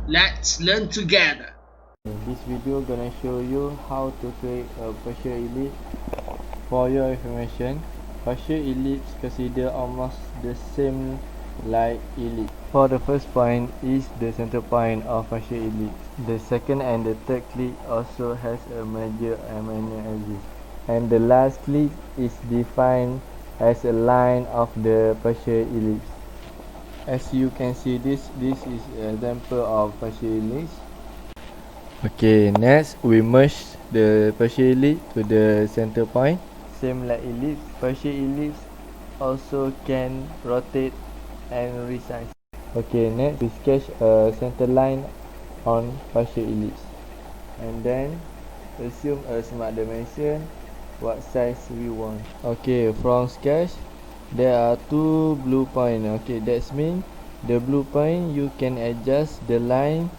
Let's learn together. In this video gonna show you how to create a partial ellipse. For your information, partial ellipse consider almost the same like ellipse. For the first point is the center point of partial ellipse. The second and the third click also has a major and minor axis. And the last click is defined as a line of the partial ellipse. As you can see, this is an example of partial ellipse. Okay, next we merge the partial ellipse to the center point. Same like ellipse, partial ellipse also can rotate and resize. Okay, next we sketch a center line on partial ellipse. And then assume a smart dimension, what size we want. Okay, from sketch there are two blue points. Okay, that's mean the blue point you can adjust the line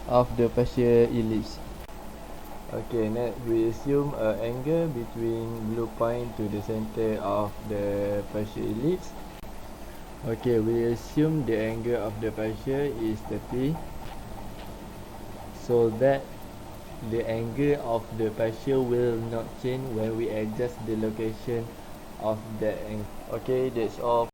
of the partial ellipse. Okay, next we assume an angle between blue point to the center of the partial ellipse. Okay, we assume the angle of the partial is 30, so that the angle of the partial will not change when we adjust the location of that angle. Okay, that's all